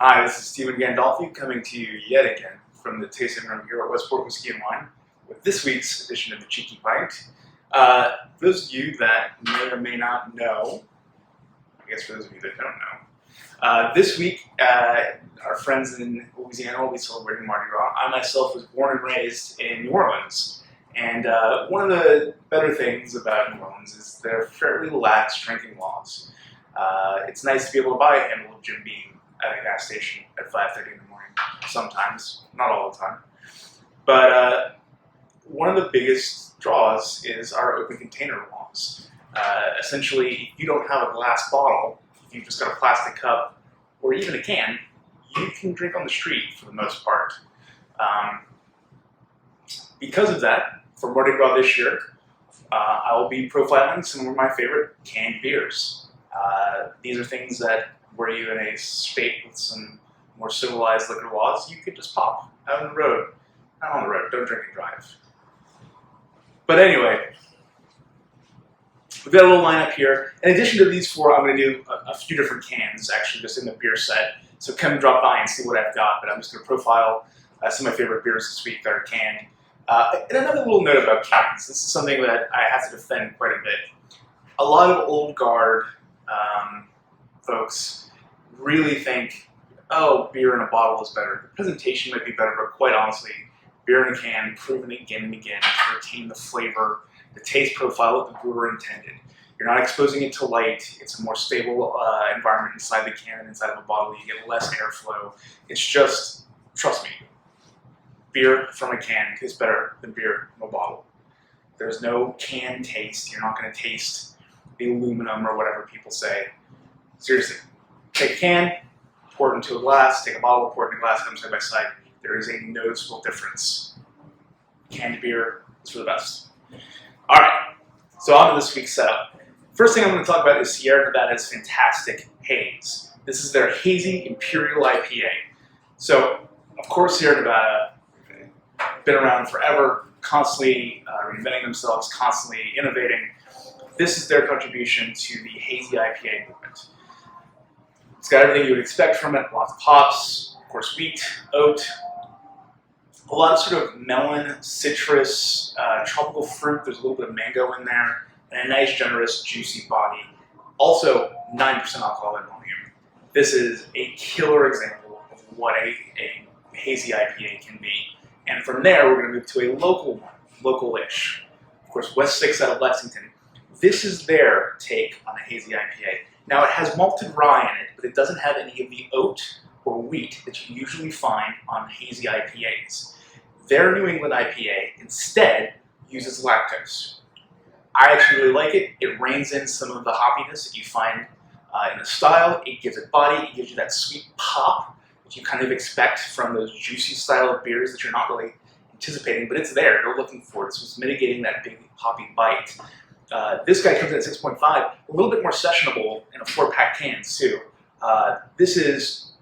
Hi, this is Stephen Gandolfi coming to you yet again from the tasting room here at Westport Whiskey and Wine with this week's edition of the Cheeky Pint. For those of you that may or may not know, I guess for those of you that don't know, this week our friends in Louisiana will be celebrating Mardi Gras. I myself was born and raised in New Orleans, and one of the better things about New Orleans is their fairly lax drinking laws. It's nice to be able to buy a handle of Jim Beam at a gas station at 5:30 in the morning, sometimes, not all the time. But one of the biggest draws is our open container laws. Essentially, if you don't have a glass bottle, if you've just got a plastic cup, or even a can, you can drink on the street for the most part. Because of that, for Mardi Gras this year, I will be profiling some of my favorite canned beers. These are things that were you in a state with some more civilized liquor laws, you could just pop out on the road. Not on the road, don't drink and drive. But anyway, we've got a little lineup here. In addition to these four, I'm going to do a few different cans, actually, just in the beer set. So come and drop by and see what I've got, but I'm just going to profile some of my favorite beers this week that are canned. And another little note about cans. This is something that I have to defend quite a bit. A lot of old guard folks really think, oh, beer in a bottle is better. The presentation might be better, but quite honestly, beer in a can, proven again and again, to retain the flavor, the taste profile that the brewer intended. You're not exposing it to light. It's a more stable environment inside the can than inside of a bottle. You get less airflow. It's just, trust me, beer from a can tastes better than beer from a bottle. There's no can taste. You're not going to taste the aluminum or whatever people say. Seriously, take a can, pour it into a glass, take a bottle, pour it in a glass, come side by side. There is a noticeable difference. Canned beer is for the best. All right, so on to this week's setup. First thing I'm going to talk about is Sierra Nevada's fantastic Haze. This is their hazy Imperial IPA. So, of course, Sierra Nevada, been around forever, constantly reinventing themselves, constantly innovating. This is their contribution to the hazy IPA movement. It's got everything you would expect from it, lots of hops, of course wheat, oat, a lot of sort of melon, citrus, tropical fruit. There's a little bit of mango in there, and a nice, generous, juicy body. Also, 9% alcohol by volume. This is a killer example of what a hazy IPA can be. And from there, we're going to move to a local one, local-ish. Of course, West 6 out of Lexington. This is their take on a hazy IPA. Now, it has malted rye in it, but it doesn't have any of the oat or wheat that you usually find on hazy IPAs. Their New England IPA instead uses lactose. I actually really like it. It reins in some of the hoppiness that you find in the style. It gives it body. It gives you that sweet pop that you kind of expect from those juicy style of beers that you're not really anticipating, but it's there. You're looking for it. So it's mitigating that big hoppy bite. This guy comes in at 6.5, a little bit more sessionable in a 4-pack cans too. This is,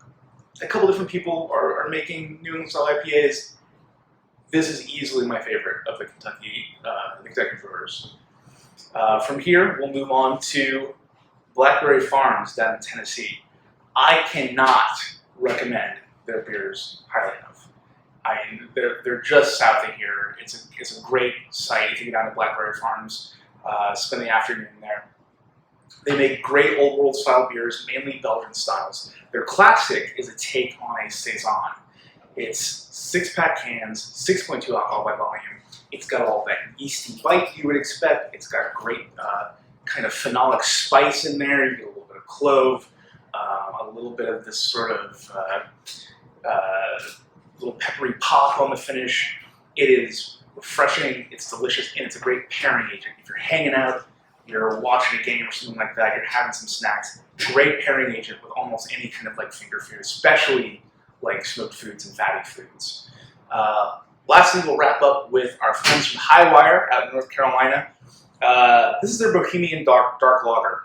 a couple different people are making New England style IPAs. This is easily my favorite of the Kentucky brewers. From here, we'll move on to Blackberry Farms down in Tennessee. I cannot recommend their beers highly enough. I mean, they're just south of here. It's a great site if you get down to Blackberry Farms. Spend the afternoon there. They make great old world style beers, mainly Belgian styles. Their classic is a take on a Saison. It's 6-pack cans, 6.2 alcohol by volume. It's got all that yeasty bite you would expect. It's got great kind of phenolic spice in there. You get a little bit of clove, a little bit of this sort of little peppery pop on the finish. It is refreshing, it's delicious, and it's a great pairing agent. If you're hanging out, you're watching a game or something like that, you're having some snacks, great pairing agent with almost any kind of like finger food, especially like smoked foods and fatty foods. Lastly, we'll wrap up with our friends from Highwire out in North Carolina. This is their Bohemian Dark Lager.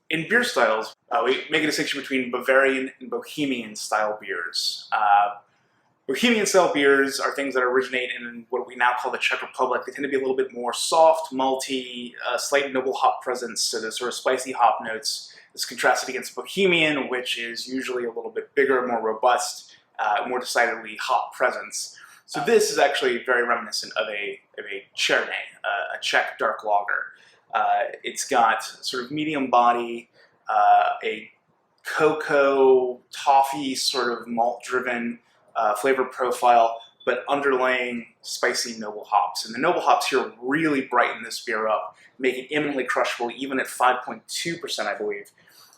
In beer styles, we make a distinction between Bavarian and Bohemian style beers. Bohemian-style beers are things that originate in what we now call the Czech Republic. They tend to be a little bit more soft, malty, slight noble hop presence, so the sort of spicy hop notes. This contrasted against Bohemian, which is usually a little bit bigger, more robust, more decidedly hop presence. So this is actually very reminiscent of a Chardonnay, a Czech dark lager. It's got sort of medium body, a cocoa, toffee sort of malt-driven flavor profile, but underlaying spicy noble hops. And the noble hops here really brighten this beer up, make it eminently crushable, even at 5.2%, I believe.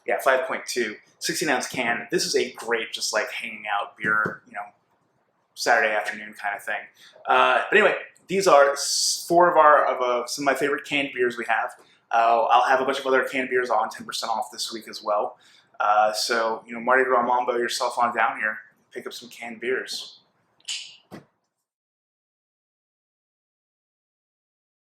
Yeah, 5.2, 16-ounce can. This is a great, just like hanging out beer, you know, Saturday afternoon kind of thing. But anyway, these are four of some of my favorite canned beers we have. I'll have a bunch of other canned beers on 10% off this week as well. So, you know, Mardi Gras Mambo yourself on down here. Pick up some canned beers.